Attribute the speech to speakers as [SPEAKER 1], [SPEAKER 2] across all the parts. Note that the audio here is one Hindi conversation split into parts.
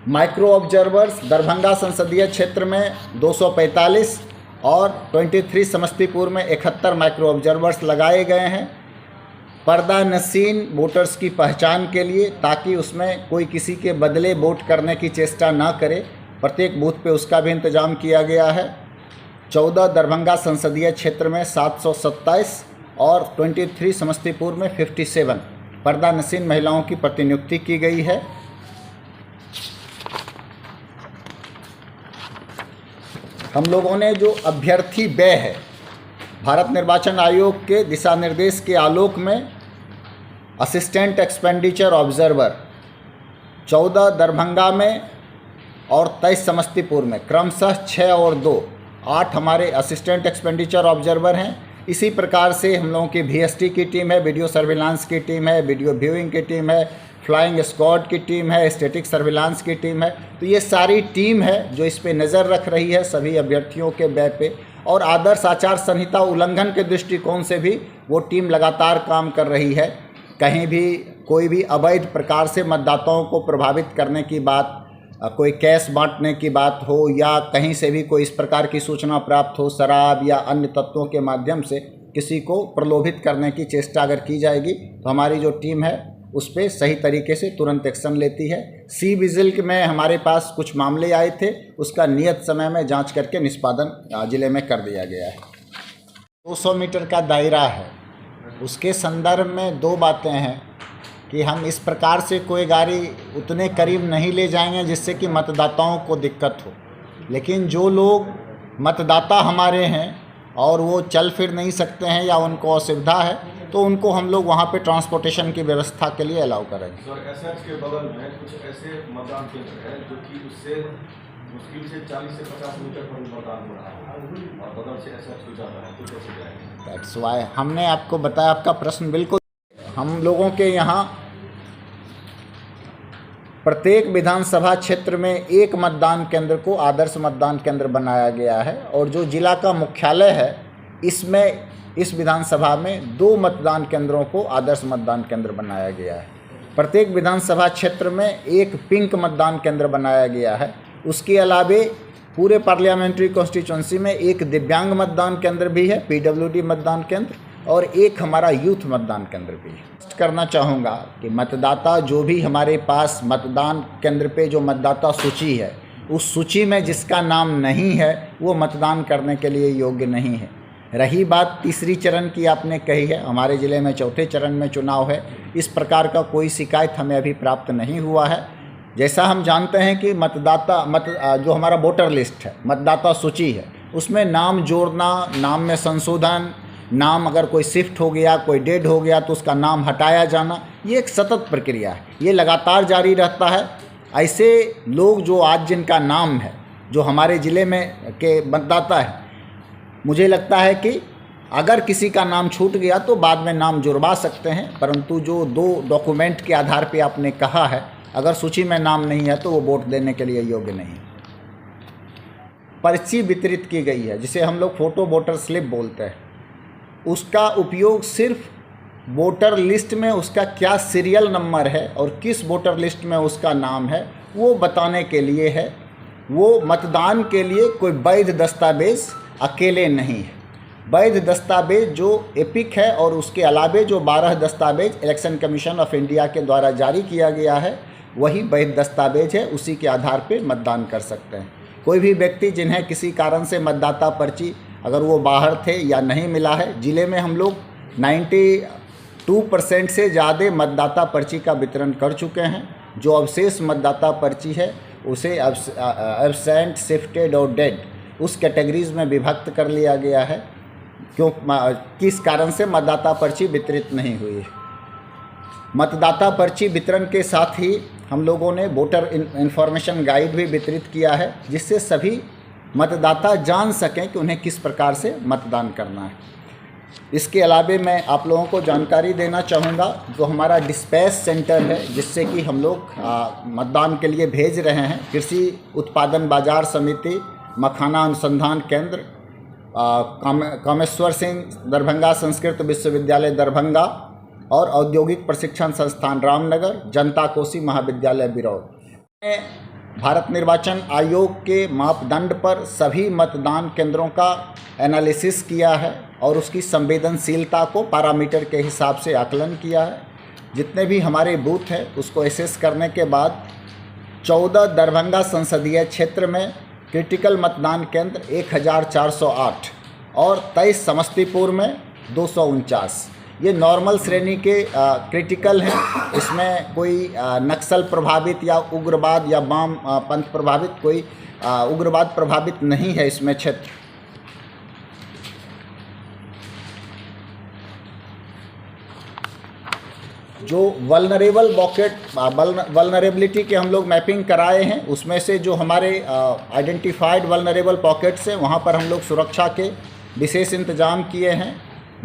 [SPEAKER 1] माइक्रो ऑब्जर्वर्स दरभंगा संसदीय क्षेत्र में 245 और 23 समस्तीपुर में 71 माइक्रो ऑब्जर्वर्स लगाए गए हैं पर्दा नशीन वोटर्स की पहचान के लिए, ताकि उसमें कोई किसी के बदले वोट करने की चेष्टा ना करे। प्रत्येक बूथ पे उसका भी इंतजाम किया गया है। 14 दरभंगा संसदीय क्षेत्र में 727 और 23 समस्तीपुर में 57 पर्दा नशीन महिलाओं की प्रतिनियुक्ति की गई है। हम लोगों ने जो अभ्यर्थी व्यय है, भारत निर्वाचन आयोग के दिशा निर्देश के आलोक में असिस्टेंट एक्सपेंडिचर ऑब्जर्वर 14 दरभंगा में और 23 समस्तीपुर में क्रमशः 6 और 2 8 हमारे असिस्टेंट एक्सपेंडिचर ऑब्जर्वर हैं। इसी प्रकार से हम लोगों की VST की टीम है, वीडियो सर्विलांस की टीम है, वीडियो व्यूइंग की टीम है, फ्लाइंग स्क्वाड की टीम है, स्टैटिक सर्विलांस की टीम है। तो ये सारी टीम है जो इस पे नज़र रख रही है सभी अभ्यर्थियों के व्यय पे, और आदर्श आचार संहिता उल्लंघन के दृष्टिकोण से भी वो टीम लगातार काम कर रही है। कहीं भी कोई भी अवैध प्रकार से मतदाताओं को प्रभावित करने की बात, कोई कैश बांटने की बात हो या कहीं से भी कोई इस प्रकार की सूचना प्राप्त हो, शराब या अन्य तत्वों के माध्यम से किसी को प्रलोभित करने की चेष्टा अगर की जाएगी तो हमारी जो टीम है उस पर सही तरीके से तुरंत एक्शन लेती है। सी विजिल में हमारे पास कुछ मामले आए थे, उसका नियत समय में जांच करके निष्पादन जिले में कर दिया गया है। 200 मीटर का दायरा है, उसके संदर्भ में दो बातें हैं कि हम इस प्रकार से कोई गाड़ी उतने करीब नहीं ले जाएंगे जिससे कि मतदाताओं को दिक्कत हो, लेकिन जो लोग मतदाता हमारे हैं और वो चल फिर नहीं सकते हैं या उनको असुविधा है तो उनको हम लोग वहाँ पे ट्रांसपोर्टेशन की व्यवस्था के लिए अलाउ करेंगे।
[SPEAKER 2] सर, एसएच के बगल में कुछ ऐसे मतदान केंद्र है जो कि उससे मुश्किल से 40 से 50 मीटर पर मतदान हो रहा है और बगल से एसएच हो जाता है, तो कैसे जाएंगे?
[SPEAKER 1] दैट्स वाई हमने आपको बताया, आपका प्रश्न बिल्कुल। हम लोगों के यहाँ प्रत्येक विधानसभा क्षेत्र में एक मतदान केंद्र को आदर्श मतदान केंद्र बनाया गया है, और जो जिला का मुख्यालय है इसमें इस विधानसभा में 2 मतदान केंद्रों को आदर्श मतदान केंद्र बनाया गया है। प्रत्येक विधानसभा क्षेत्र में एक पिंक मतदान केंद्र बनाया गया है। उसके अलावे पूरे पार्लियामेंट्री कॉन्स्टिट्यूंसी में एक दिव्यांग मतदान केंद्र भी है, PWD मतदान केंद्र, और एक हमारा यूथ मतदान केंद्र भी है। करना चाहूँगा कि मतदाता जो भी हमारे पास मतदान केंद्र पे जो मतदाता सूची है, उस सूची में जिसका नाम नहीं है वो मतदान करने के लिए योग्य नहीं है। रही बात तीसरी चरण की, आपने कही है, हमारे ज़िले में चौथे चरण में चुनाव है। इस प्रकार का कोई शिकायत हमें अभी प्राप्त नहीं हुआ है। जैसा हम जानते हैं कि जो हमारा वोटर लिस्ट है, मतदाता सूची है, उसमें नाम जोड़ना, नाम में संशोधन, नाम अगर कोई शिफ्ट हो गया, कोई डेड हो गया तो उसका नाम हटाया जाना, ये एक सतत प्रक्रिया है, ये लगातार जारी रहता है। ऐसे लोग जो आज जिनका नाम है, जो हमारे ज़िले में के मतदाता हैं, मुझे लगता है कि अगर किसी का नाम छूट गया तो बाद में नाम जुड़वा सकते हैं, परंतु जो 2 डॉक्यूमेंट के आधार पे आपने कहा है, अगर सूची में नाम नहीं है तो वो वोट देने के लिए योग्य नहीं है। पर्ची वितरित की गई है जिसे हम लोग फोटो वोटर स्लिप बोलते हैं, उसका उपयोग सिर्फ वोटर लिस्ट में उसका क्या सीरियल नंबर है और किस वोटर लिस्ट में उसका नाम है वो बताने के लिए है। वो मतदान के लिए कोई वैध दस्तावेज़ अकेले नहीं है। वैध दस्तावेज जो एपिक है और उसके अलावे जो 12 दस्तावेज इलेक्शन कमीशन ऑफ इंडिया के द्वारा जारी किया गया है वही वैध दस्तावेज है, उसी के आधार पे मतदान कर सकते हैं। कोई भी व्यक्ति जिन्हें किसी कारण से मतदाता पर्ची अगर वो बाहर थे या नहीं मिला है, जिले में हम लोग 92% से ज़्यादा मतदाता पर्ची का वितरण कर चुके हैं। जो अवशेष मतदाता पर्ची है उसे एब्सेंट, शिफ्टेड और डेड उस कैटेगरीज में विभक्त कर लिया गया है, किस कारण से मतदाता पर्ची वितरित नहीं हुई है। मतदाता पर्ची वितरण के साथ ही हम लोगों ने वोटर इन्फॉर्मेशन गाइड भी वितरित किया है, जिससे सभी मतदाता जान सकें कि उन्हें किस प्रकार से मतदान करना है। इसके अलावे मैं आप लोगों को जानकारी देना चाहूँगा, जो हमारा डिस्पैच सेंटर है जिससे कि हम लोग मतदान के लिए भेज रहे हैं, कृषि उत्पादन बाजार समिति, मखाना अनुसंधान केंद्र, कामेश्वर सिंह दरभंगा संस्कृत विश्वविद्यालय दरभंगा और औद्योगिक प्रशिक्षण संस्थान रामनगर, जनता कोसी महाविद्यालय बिरौल। भारत निर्वाचन आयोग के मापदंड पर सभी मतदान केंद्रों का एनालिसिस किया है और उसकी संवेदनशीलता को पैरामीटर के हिसाब से आकलन किया है। जितने भी हमारे बूथ हैं उसको एसेस करने के बाद 14 दरभंगा संसदीय क्षेत्र में क्रिटिकल मतदान केंद्र 1408 और 23 समस्तीपुर में 249 ये नॉर्मल श्रेणी के क्रिटिकल हैं। इसमें कोई नक्सल प्रभावित या उग्रवाद या वाम पंथ प्रभावित कोई उग्रवाद प्रभावित नहीं है इसमें क्षेत्र। जो वल्नरेबल बॉकेट वल्नरेबिलिटी के हम लोग मैपिंग कराए हैं उसमें से जो हमारे आइडेंटिफाइड वल्नरेबल पॉकेट्स हैं वहाँ पर हम लोग सुरक्षा के विशेष इंतजाम किए हैं।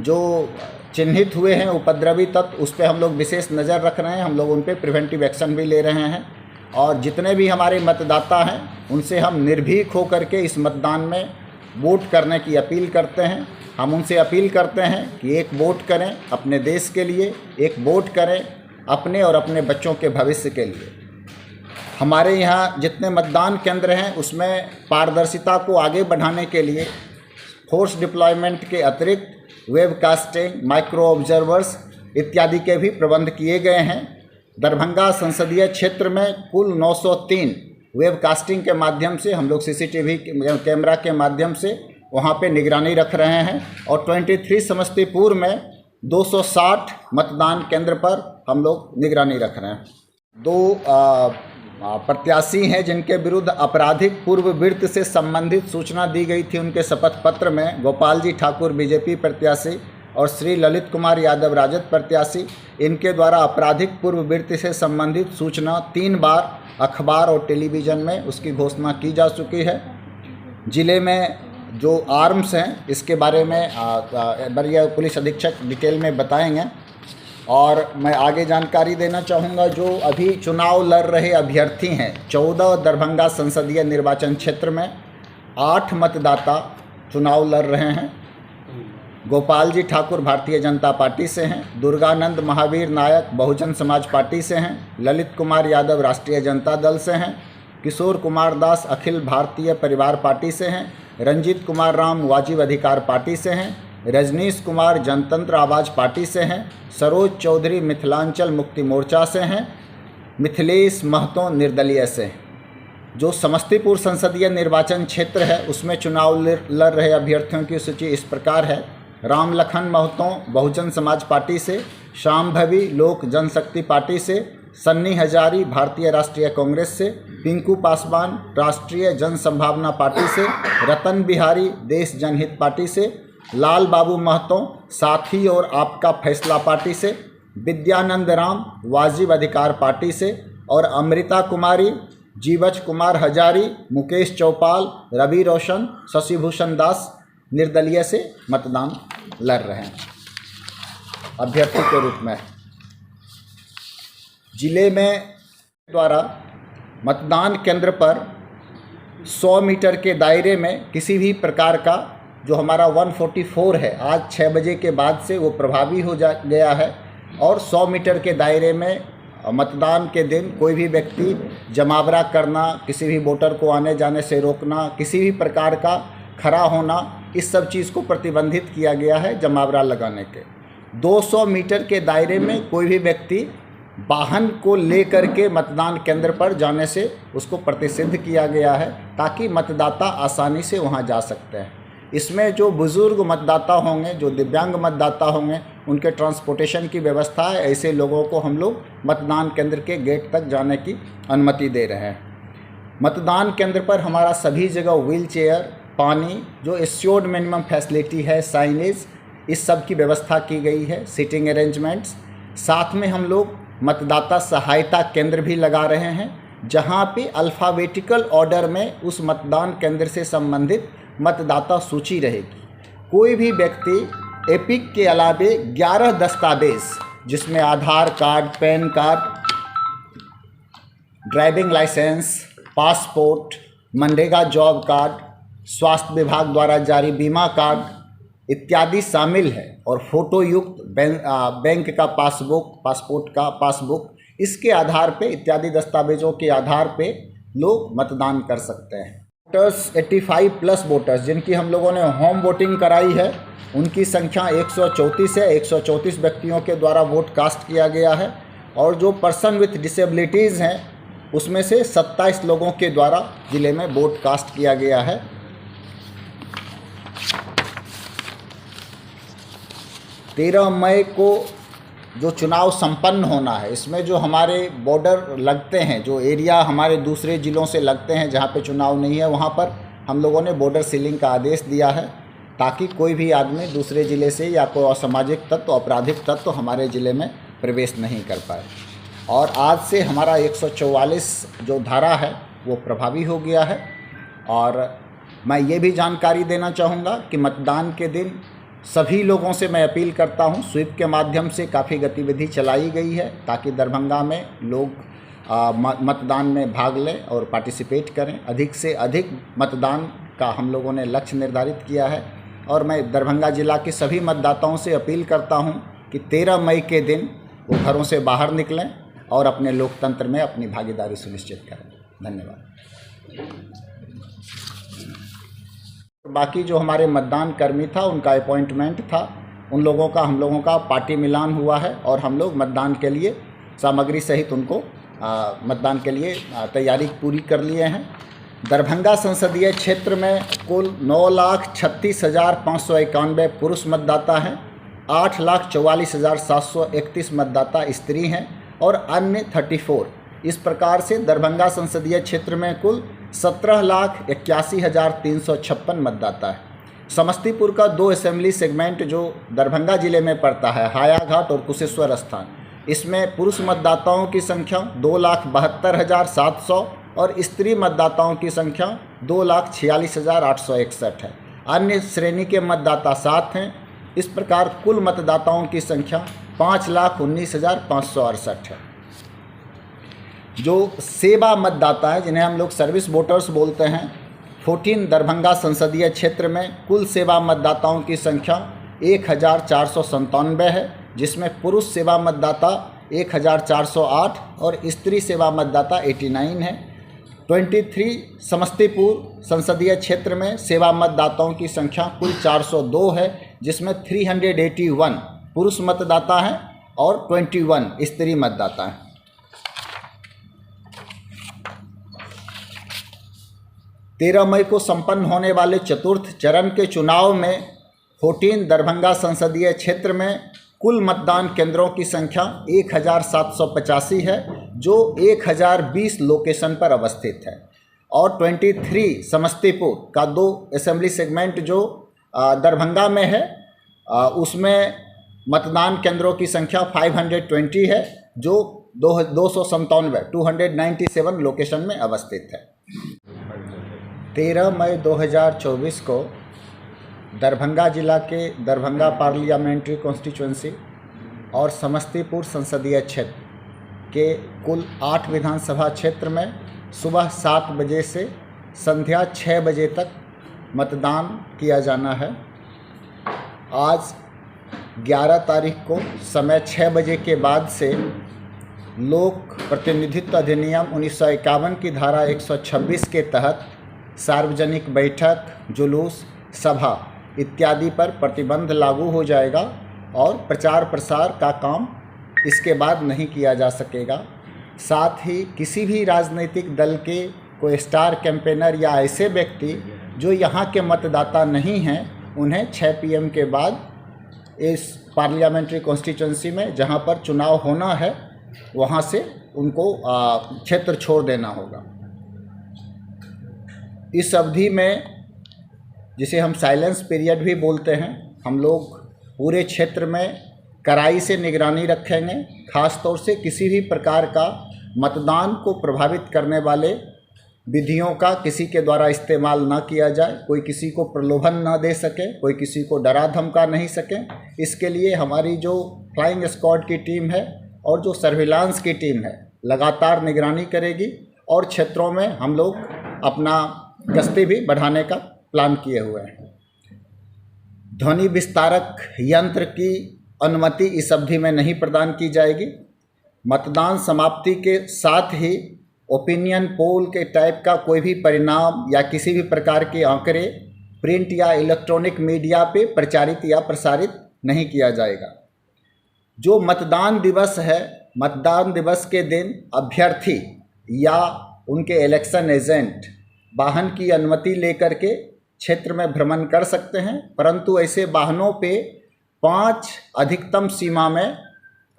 [SPEAKER 1] जो चिन्हित हुए हैं उपद्रवी तत्व उस पर हम लोग विशेष नज़र रख रहे हैं। हम लोग उन पर प्रिवेंटिव एक्शन भी ले रहे हैं और जितने भी हमारे मतदाता हैं उनसे हम निर्भीक होकर के इस मतदान में वोट करने की अपील करते हैं। हम उनसे अपील करते हैं कि एक वोट करें अपने देश के लिए, एक वोट करें अपने और अपने बच्चों के भविष्य के लिए। हमारे यहाँ जितने मतदान केंद्र हैं उसमें पारदर्शिता को आगे बढ़ाने के लिए फोर्स डिप्लॉयमेंट के अतिरिक्त वेबकास्टिंग, माइक्रो ऑब्जर्वर्स इत्यादि के भी प्रबंध किए गए हैं। दरभंगा संसदीय क्षेत्र में कुल 903 वेबकास्टिंग के माध्यम से हम लोग सीसीटीवी कैमरा के माध्यम से वहाँ पे निगरानी रख रहे हैं और 23 समस्तीपुर में 260 मतदान केंद्र पर हम लोग निगरानी रख रहे हैं। 2 प्रत्याशी हैं जिनके विरुद्ध आपराधिक पूर्ववृत्ति से संबंधित सूचना दी गई थी। उनके शपथ पत्र में गोपाल जी ठाकुर बीजेपी प्रत्याशी और श्री ललित कुमार यादव राजद प्रत्याशी, इनके द्वारा आपराधिक पूर्ववृत्ति से संबंधित सूचना 3 बार अखबार और टेलीविज़न में उसकी घोषणा की जा चुकी है। जिले में जो आर्म्स हैं इसके बारे में वरीय पुलिस अधीक्षक डिटेल में बताएंगे और मैं आगे जानकारी देना चाहूँगा। जो अभी चुनाव लड़ रहे अभ्यर्थी हैं 14 दरभंगा संसदीय निर्वाचन क्षेत्र में 8 मतदाता चुनाव लड़ रहे हैं। गोपाल जी ठाकुर भारतीय जनता पार्टी से हैं, दुर्गानंद महावीर नायक बहुजन समाज पार्टी से हैं, ललित कुमार यादव राष्ट्रीय जनता दल से हैं, किशोर कुमार दास अखिल भारतीय परिवार पार्टी से हैं, रंजीत कुमार राम वाजिब अधिकार पार्टी से हैं, रजनीश कुमार जनतंत्र आवाज़ पार्टी से हैं, सरोज चौधरी मिथिलांचल मुक्ति मोर्चा से हैं, मिथिलेश महतो निर्दलीय से। जो समस्तीपुर संसदीय निर्वाचन क्षेत्र है उसमें चुनाव लड़ रहे अभ्यर्थियों की सूची इस प्रकार है। राम लखन महतो बहुजन समाज पार्टी से, शाम्भवी लोक जनशक्ति पार्टी से, सन्नी हजारी भारतीय राष्ट्रीय कांग्रेस से, पिंकू पासवान राष्ट्रीय जन संभावना पार्टी से, रतन बिहारी देश जनहित पार्टी से, लाल बाबू महतो साथी और आपका फैसला पार्टी से, विद्यानंद राम वाजिब अधिकार पार्टी से और अमृता कुमारी, जीवच कुमार हजारी, मुकेश चौपाल, रवि रोशन, शशिभूषण दास निर्दलीय से मतदान लड़ रहे हैं अभ्यर्थी के रूप में। जिले में द्वारा मतदान केंद्र पर 100 मीटर के दायरे में किसी भी प्रकार का जो हमारा 144 है आज 6 बजे के बाद से वो प्रभावी हो गया है और 100 मीटर के दायरे में मतदान के दिन कोई भी व्यक्ति जमावड़ा करना, किसी भी वोटर को आने जाने से रोकना, किसी भी प्रकार का खड़ा होना, इस सब चीज़ को प्रतिबंधित किया गया है जमावड़ा लगाने के। 200 मीटर के दायरे में कोई भी व्यक्ति वाहन को लेकर के मतदान केंद्र पर जाने से उसको प्रतिषिद्ध किया गया है ताकि मतदाता आसानी से वहां जा सकते हैं। इसमें जो बुज़ुर्ग मतदाता होंगे, जो दिव्यांग मतदाता होंगे, उनके ट्रांसपोर्टेशन की व्यवस्था है। ऐसे लोगों को हम लोग मतदान केंद्र के गेट तक जाने की अनुमति दे रहे हैं। मतदान केंद्र पर हमारा सभी जगह व्हील चेयर, पानी, जो एश्योर्ड मिनिमम फैसिलिटी है, साइनेज, इस सब की व्यवस्था की गई है, सीटिंग अरेंजमेंट्स। साथ में हम लोग मतदाता सहायता केंद्र भी लगा रहे हैं जहां पे अल्फ़ाबेटिकल ऑर्डर में उस मतदान केंद्र से संबंधित मतदाता सूची रहेगी। कोई भी व्यक्ति एपिक के अलावे 11 दस्तावेज जिसमें Aadhaar card, PAN card, driving licence, passport, MNREGA job card, स्वास्थ्य विभाग द्वारा जारी बीमा कार्ड इत्यादि शामिल है और फोटो युक्त बैंक का पासबुक, पासपोर्ट का पासबुक, इसके आधार पे इत्यादि दस्तावेजों के आधार पे लोग मतदान कर सकते हैं। वोटर्स 85+ वोटर्स जिनकी हम लोगों ने होम वोटिंग कराई है, उनकी संख्या 134 है। 134 व्यक्तियों के द्वारा वोट कास्ट किया गया है। और जो पर्सन विथ डिसेबिलिटीज़ हैं, उसमें से 27 लोगों के द्वारा ज़िले में वोट कास्ट किया गया है। 13 मई को जो चुनाव संपन्न होना है, इसमें जो हमारे बॉर्डर लगते हैं, जो एरिया हमारे दूसरे ज़िलों से लगते हैं जहाँ पे चुनाव नहीं है, वहाँ पर हम लोगों ने बॉर्डर सीलिंग का आदेश दिया है, ताकि कोई भी आदमी दूसरे ज़िले से या कोई असामाजिक तत्व, आपराधिक तत्व हमारे ज़िले में प्रवेश नहीं कर पाए। और आज से हमारा 144 जो धारा है वो प्रभावी हो गया है। और मैं ये भी जानकारी देना चाहूँगा कि मतदान के दिन सभी लोगों से मैं अपील करता हूँ, स्वीप के माध्यम से काफ़ी गतिविधि चलाई गई है ताकि दरभंगा में लोग मतदान में भाग लें और पार्टिसिपेट करें। अधिक से अधिक मतदान का हम लोगों ने लक्ष्य निर्धारित किया है। और मैं दरभंगा जिला के सभी मतदाताओं से अपील करता हूँ कि 13 मई के दिन वो घरों से बाहर निकलें और अपने लोकतंत्र में अपनी भागीदारी सुनिश्चित करें। धन्यवाद। बाकी जो हमारे मतदान कर्मी था, उनका अपॉइंटमेंट था, उन लोगों का हम लोगों का पार्टी मिलान हुआ है और हम लोग मतदान के लिए सामग्री सहित उनको मतदान के लिए तैयारी पूरी कर लिए हैं। दरभंगा संसदीय क्षेत्र में कुल 9,36,591 पुरुष मतदाता हैं, 8,44,731 मतदाता स्त्री हैं और अन्य 34। इस प्रकार से दरभंगा संसदीय क्षेत्र में कुल 17,81,356 मतदाता है। समस्तीपुर का 2 असेंबली सेगमेंट जो दरभंगा जिले में पड़ता है, हायाघाट और कुशेश्वर स्थान, इसमें पुरुष मतदाताओं की संख्या 2,72,700 और स्त्री मतदाताओं की संख्या 2,46,861 है। अन्य श्रेणी के मतदाता 7 हैं। इस प्रकार कुल मतदाताओं की संख्या 5,19,568 है। जो सेवा मतदाता है, जिन्हें हम लोग सर्विस वोटर्स बोलते हैं, 14 दरभंगा संसदीय क्षेत्र में कुल सेवा मतदाताओं की संख्या 1,497 है, जिसमें पुरुष सेवा मतदाता 1,408 और स्त्री सेवा मतदाता 89 है। 23 समस्तीपुर संसदीय क्षेत्र में सेवा मतदाताओं की संख्या कुल 402 है, जिसमें 381 पुरुष मतदाता हैं और 21 स्त्री मतदाता हैं। 13 मई को संपन्न होने वाले चतुर्थ चरण के चुनाव में 14 दरभंगा संसदीय क्षेत्र में कुल मतदान केंद्रों की संख्या 1,785 है, जो 1,020 लोकेशन पर अवस्थित है। और 23 समस्तीपुर का 2 असेंबली सेगमेंट जो दरभंगा में है, उसमें मतदान केंद्रों की संख्या 520 है, जो 297 लोकेशन में अवस्थित है। 13 मई 2024 को दरभंगा जिला के दरभंगा पार्लियामेंट्री कॉन्स्टिट्यूंसी और समस्तीपुर संसदीय क्षेत्र के कुल 8 विधानसभा क्षेत्र में सुबह 7 बजे से संध्या 6 बजे तक मतदान किया जाना है। आज 11 तारीख को समय 6 बजे के बाद से लोक प्रतिनिधित्व अधिनियम 1951 की धारा 126 के तहत सार्वजनिक बैठक, जुलूस, सभा इत्यादि पर प्रतिबंध लागू हो जाएगा और प्रचार प्रसार का काम इसके बाद नहीं किया जा सकेगा। साथ ही किसी भी राजनीतिक दल के कोई स्टार कैंपेनर या ऐसे व्यक्ति जो यहाँ के मतदाता नहीं हैं, उन्हें 6 PM के बाद इस पार्लियामेंट्री कॉन्स्टिट्यूंसी में जहाँ पर चुनाव होना है, वहाँ से उनको क्षेत्र छोड़ देना होगा। इस अवधि में, जिसे हम साइलेंस पीरियड भी बोलते हैं, हम लोग पूरे क्षेत्र में कड़ाई से निगरानी रखेंगे। ख़ास तौर से किसी भी प्रकार का मतदान को प्रभावित करने वाले विधियों का किसी के द्वारा इस्तेमाल ना किया जाए, कोई किसी को प्रलोभन ना दे सके, कोई किसी को डरा धमका नहीं सके। इसके लिए हमारी जो फ्लाइंग स्क्वाड की टीम है और जो सर्विलांस की टीम है, लगातार निगरानी करेगी और क्षेत्रों में हम लोग अपना गश्ती भी बढ़ाने का प्लान किए हुए हैं। ध्वनि विस्तारक यंत्र की अनुमति इस अवधि में नहीं प्रदान की जाएगी। मतदान समाप्ति के साथ ही ओपिनियन पोल के टाइप का कोई भी परिणाम या किसी भी प्रकार के आंकड़े प्रिंट या इलेक्ट्रॉनिक मीडिया पे प्रचारित या प्रसारित नहीं किया जाएगा। जो मतदान दिवस है, मतदान दिवस के दिन अभ्यर्थी या उनके इलेक्शन एजेंट वाहन की अनुमति लेकर के क्षेत्र में भ्रमण कर सकते हैं, परंतु ऐसे वाहनों पे 5 अधिकतम सीमा में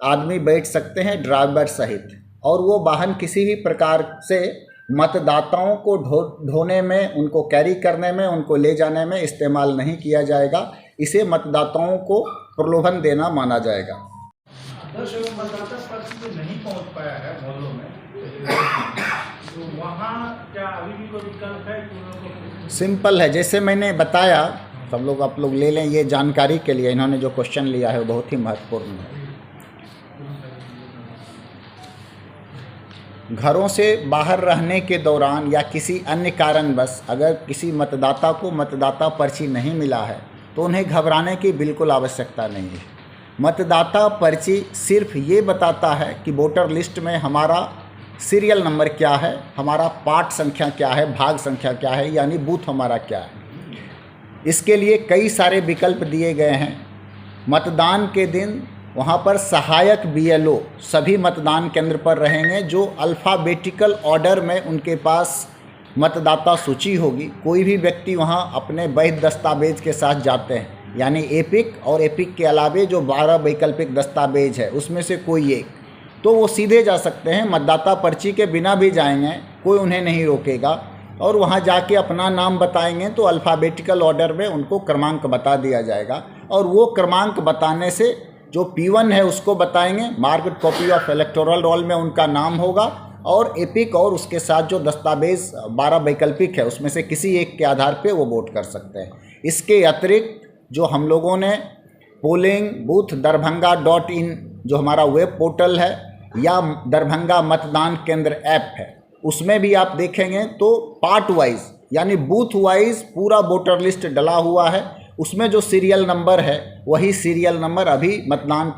[SPEAKER 1] आदमी बैठ सकते हैं ड्राइवर सहित, और वो वाहन किसी भी प्रकार से मतदाताओं को ढोने में, उनको कैरी करने में, उनको ले जाने में इस्तेमाल नहीं किया जाएगा। इसे मतदाताओं को प्रलोभन देना माना जाएगा।
[SPEAKER 3] मतदाता पर्ची नहीं पहुंच पाया है मोहल्लों में, तो वहाँ क्या अभी भी कोई विकल्प है?
[SPEAKER 1] सिंपल है, जैसे मैंने बताया, सब लोग आप लोग ले लें, ये जानकारी के लिए इन्होंने जो क्वेश्चन लिया है वो बहुत ही महत्वपूर्ण है। घरों से बाहर रहने के दौरान या किसी अन्य कारणवश अगर किसी मतदाता को मतदाता पर्ची नहीं मिला है तो उन्हें घबराने की बिल्कुल आवश्यकता नहीं है। मतदाता पर्ची सिर्फ ये बताता है कि वोटर लिस्ट में हमारा सीरियल नंबर क्या है, हमारा पार्ट संख्या क्या है, भाग संख्या क्या है, यानी बूथ हमारा क्या है। इसके लिए कई सारे विकल्प दिए गए हैं। मतदान के दिन वहाँ पर सहायक BLO सभी मतदान केंद्र पर रहेंगे, जो अल्फ़ाबेटिकल ऑर्डर में उनके पास मतदाता सूची होगी। कोई भी व्यक्ति वहाँ अपने वैध दस्तावेज के साथ जाते हैं, यानी एपिक और एपिक के अलावे जो 12 वैकल्पिक दस्तावेज है उसमें से कोई एक, तो वो सीधे जा सकते हैं। मतदाता पर्ची के बिना भी जाएंगे, कोई उन्हें नहीं रोकेगा, और वहाँ जाके अपना नाम बताएंगे तो अल्फ़ाबेटिकल ऑर्डर में उनको क्रमांक बता दिया जाएगा, और वो क्रमांक बताने से जो P1 है उसको बताएंगे, marked copy of electoral roll में उनका नाम होगा, और एपिक और उसके साथ जो दस्तावेज 12 वैकल्पिक है उसमें से किसी एक के आधार पे वो वोट कर सकते हैं। इसके अतिरिक्त जो हम लोगों ने पोलिंग बूथ दरभंगा.in जो हमारा वेब पोर्टल है, या दरभंगा मतदान केंद्र ऐप है, उसमें भी आप देखेंगे तो पार्ट वाइज यानी बूथ वाइज पूरा वोटर लिस्ट डला हुआ है। उसमें जो सीरियल नंबर है वही सीरियल नंबर अभी मतदान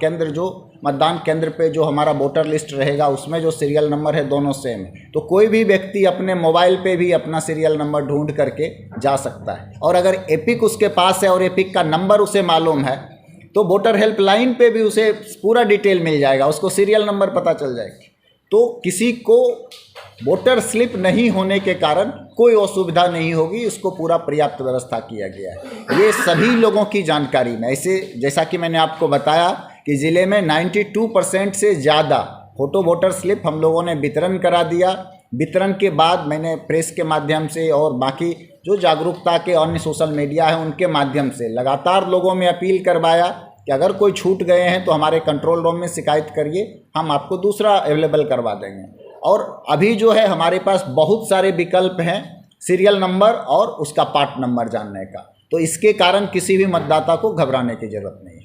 [SPEAKER 1] केंद्र पे जो हमारा वोटर लिस्ट रहेगा उसमें जो सीरियल नंबर है दोनों सेम है। तो कोई भी व्यक्ति अपने मोबाइल पे भी अपना सीरियल नंबर ढूंढ करके जा सकता है, और अगर एपिक उसके पास है और एपिक का नंबर उसे मालूम है तो वोटर हेल्पलाइन पे भी उसे पूरा डिटेल मिल जाएगा, उसको सीरियल नंबर पता चल जाएगी। तो किसी को वोटर स्लिप नहीं होने के कारण कोई असुविधा नहीं होगी, इसको पूरा पर्याप्त व्यवस्था किया गया है। ये सभी लोगों की जानकारी में, ऐसे जैसा कि मैंने आपको बताया कि ज़िले में 92% से ज़्यादा फोटो वोटर स्लिप हम लोगों ने वितरण करा दिया। वितरण के बाद मैंने प्रेस के माध्यम से और बाकी जो जागरूकता के अन्य सोशल मीडिया है उनके माध्यम से लगातार लोगों में अपील करवाया कि अगर कोई छूट गए हैं तो हमारे कंट्रोल रूम में शिकायत करिए, हम आपको दूसरा अवेलेबल करवा देंगे। और अभी जो है हमारे पास बहुत सारे विकल्प हैं सीरियल नंबर और उसका पार्ट नंबर जानने का, तो इसके कारण किसी भी मतदाता को घबराने की जरूरत नहीं है।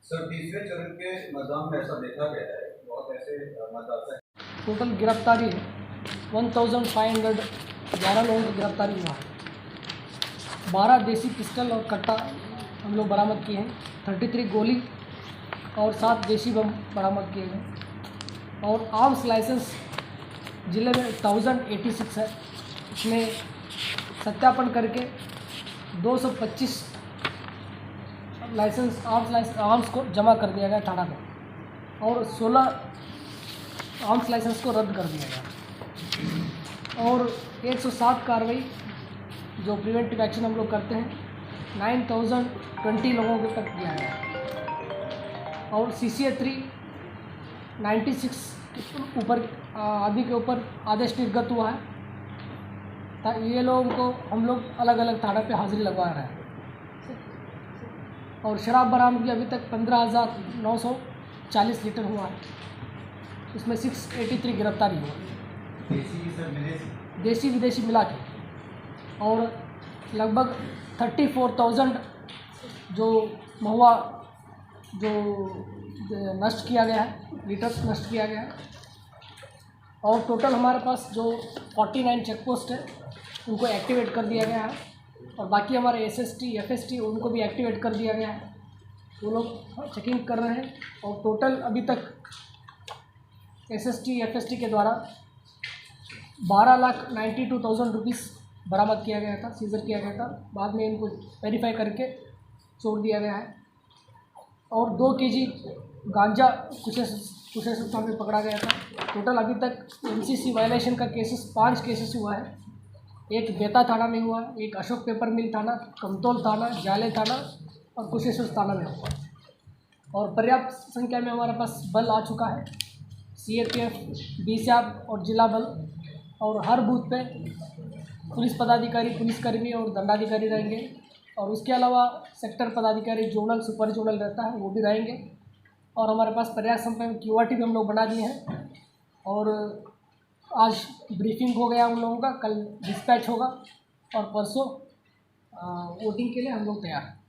[SPEAKER 2] सर, तीसरे चरण के मतदान में ऐसा देखा गया है, बहुत ऐसे मतदाता
[SPEAKER 4] टोटल गिरफ्तारी 1511 लोगों की गिरफ्तारी हुआ है। 12 देसी पिस्टल और कट्टा हम लोग बरामद किए हैं, 33 गोली और 7 देसी बम बरामद किए गए, और आर्म्स लाइसेंस ज़िले में 1086 है। इसमें सत्यापन करके 225 आर्म्स को जमा कर दिया गया थाना में, और 16 आर्म्स लाइसेंस को रद्द कर दिया गया, और 107 कार्रवाई जो प्रिवेंटिव एक्शन हम लोग करते हैं 9020 लोगों के तक किया गया, और CCA 3 96 ऊपर आदमी के ऊपर आदेश निर्गत हुआ है। ये लोगों को हम लोग अलग अलग थाना पे हाजिरी लगवा रहे हैं, और शराब बरामदगी अभी तक 15,940 लीटर हुआ है। इसमें 683 गिरफ्तारी हुआ, देसी विदेशी मिला के, और लगभग 34,000 जो महुआ जो नष्ट किया गया है, लीटर नष्ट किया गया है। और टोटल हमारे पास जो 49 चेक पोस्ट है उनको एक्टिवेट कर दिया गया है, और बाकी हमारे SST FST उनको भी एक्टिवेट कर दिया गया है। वो लोग चेकिंग कर रहे हैं, और टोटल अभी तक SST FST के द्वारा 12,92,000 रुपीज़ बरामद किया गया था, सीजर किया गया था। बाद में इनको वेरीफाई करके छोड़ दिया गया है। और 2 kg गांजा कुशेश्वर थाने में पकड़ा गया था। टोटल अभी तक MCC वायलेशन का 5 केसेस हुआ है। एक बेता थाना में हुआ, एक अशोक पेपर मिल थाना, कमतौल थाना, जाले थाना और कुशेश्वर थाना में हुआ। और पर्याप्त संख्या में हमारे पास बल आ चुका है, CRPF, BSAP और जिला बल। और हर बूथ पे पुलिस पदाधिकारी, पुलिसकर्मी और दंडाधिकारी रहेंगे। और उसके अलावा सेक्टर पदाधिकारी, जोनल, सुपर जोनल रहता है, वो भी रहेंगे। और हमारे पास पर्याप्त संख्या में QRT भी हम लोग बना दिए हैं। और आज ब्रीफिंग हो गया उन लोगों का, कल डिस्पैच होगा और परसों वोटिंग के लिए हम लोग तैयार हैं।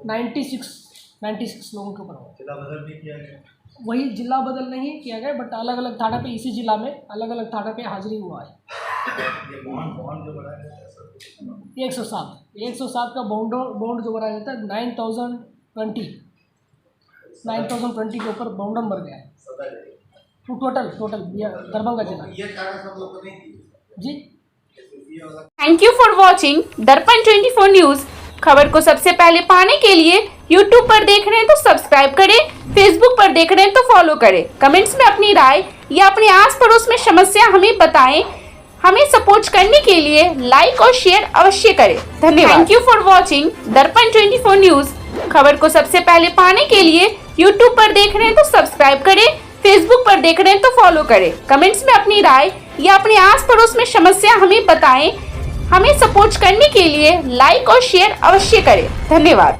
[SPEAKER 4] 96 लोगों के ऊपर होगा।
[SPEAKER 3] जिला बदल भी किया गया,
[SPEAKER 4] वही जिला बदल नहीं किया गया, बट अलग अलग थाना पे, इसी जिला में अलग अलग थाना पे हाजिरी हुआ है।
[SPEAKER 3] ये बॉन्ड जो बढ़ाया गया है सर,
[SPEAKER 4] 107 का बॉन्ड जो बनाया जाता है 9,020 के ऊपर बॉन्ड बढ़ गया है। टोटल दरभंगा जिला
[SPEAKER 3] ये कारण सब लोग को नहीं दिए
[SPEAKER 4] जी।
[SPEAKER 5] थैंक यू फॉर वॉचिंग दर्पण 24 न्यूज। खबर को सबसे पहले पाने के लिए यूट्यूब पर देख रहे हैं तो सब्सक्राइब करें, फेसबुक पर देख रहे हैं तो फॉलो करें। कमेंट्स में अपनी राय या अपने आस पड़ोस में समस्या हमें बताएं। हमें सपोर्ट करने के लिए लाइक और शेयर अवश्य करें। धन्यवाद। थैंक यू फॉर वॉचिंग दर्पण 24 न्यूज। खबर को सबसे पहले पाने के लिए यूट्यूब पर देख रहे हैं तो सब्सक्राइब करें, फेसबुक पर देख रहे हैं तो फॉलो करें। कमेंट्स में अपनी राय या अपने आस पड़ोस में समस्या हमें बताएं। हमें सपोर्ट करने के लिए लाइक और शेयर अवश्य करें। धन्यवाद।